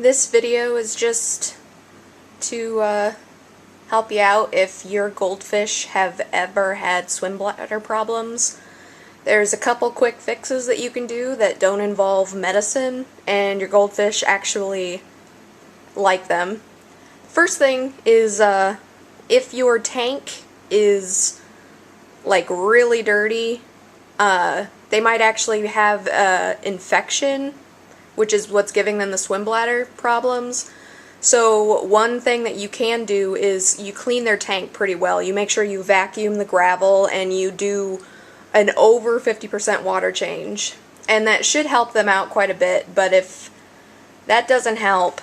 This video is just to help you out if your goldfish have ever had swim bladder problems. There's a couple quick fixes that you can do that don't involve medicine, and your goldfish actually like them. First thing is if your tank is like really dirty, they might actually have infection, which is what's giving them the swim bladder problems. So one thing that you can do is you clean their tank pretty well. You make sure you vacuum the gravel and you do an over 50% water change. And that should help them out quite a bit, but if that doesn't help,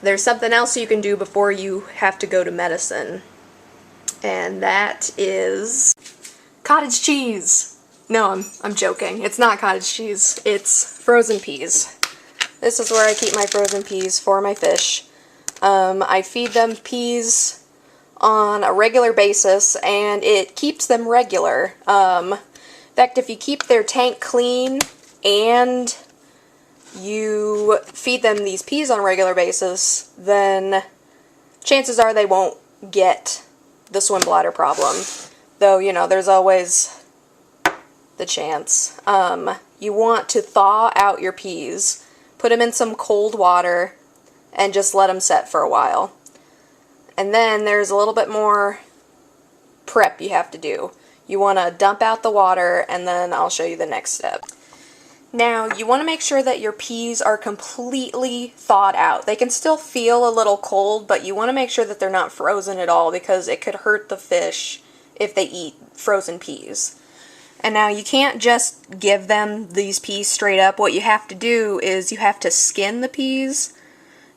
there's something else you can do before you have to go to medicine. And that is cottage cheese. No, I'm joking. It's not cottage cheese. It's frozen peas. This is where I keep my frozen peas for my fish. I feed them peas on a regular basis, and it keeps them regular. In fact, if you keep their tank clean and you feed them these peas on a regular basis, then chances are they won't get the swim bladder problem. Though, you know, there's always the chance. You want to thaw out your peas, put them in some cold water, and just let them set for a while. And then there's a little bit more prep you have to do. You want to dump out the water, and then I'll show you the next step. Now, you want to make sure that your peas are completely thawed out. They can still feel a little cold, but you want to make sure that they're not frozen at all, because it could hurt the fish if they eat frozen peas. And now you can't just give them these peas straight up. What you have to do is you have to skin the peas.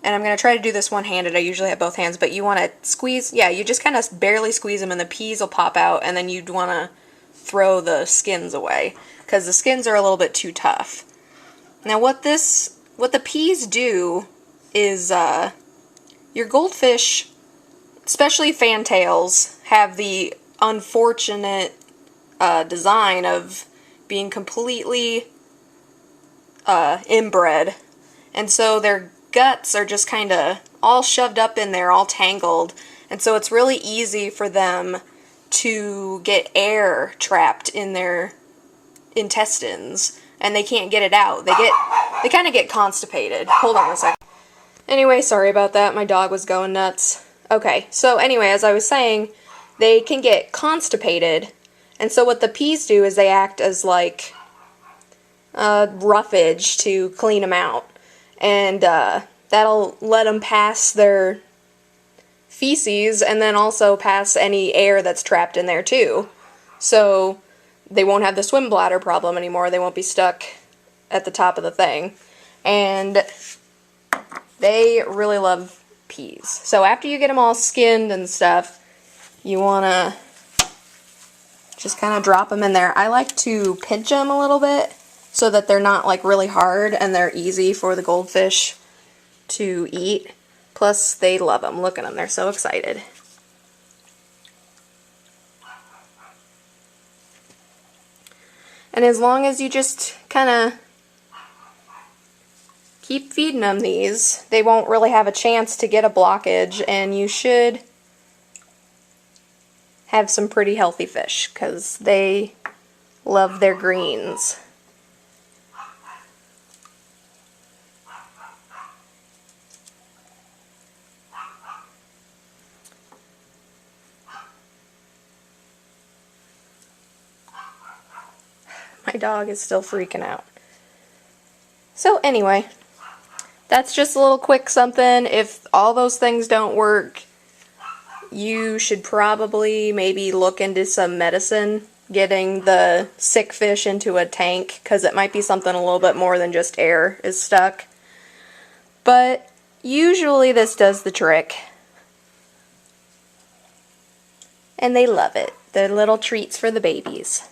And I'm going to try to do this one-handed. I usually have both hands, but you want to squeeze, yeah, you just kind of barely squeeze them and the peas will pop out, and then you'd want to throw the skins away, because the skins are a little bit too tough. Now what the peas do is, your goldfish, especially fantails, have the unfortunate design of being completely inbred, and so their guts are just kind of all shoved up in there, all tangled, and so it's really easy for them to get air trapped in their intestines, and they can't get it out. They kind of get constipated. Hold on a second. Anyway, sorry about that. My dog was going nuts. Okay, so anyway, as I was saying, they can get constipated, and so what the peas do is they act as like roughage to clean them out. And that'll let them pass their feces and then also pass any air that's trapped in there too. So they won't have the swim bladder problem anymore. They won't be stuck at the top of the thing. And they really love peas. So after you get them all skinned and stuff, you want to just kind of drop them in there. I like to pinch them a little bit, so that they're not like really hard and they're easy for the goldfish to eat. Plus, they love them. Look at them. They're so excited. And as long as you just kind of keep feeding them these, they won't really have a chance to get a blockage, and you should have some pretty healthy fish, because they love their greens. My dog is still freaking out. So anyway, that's just a little quick something. If all those things don't work, you should probably maybe look into some medicine, getting the sick fish into a tank, because it might be something a little bit more than just air is stuck. But usually this does the trick. And they love it. They're little treats for the babies.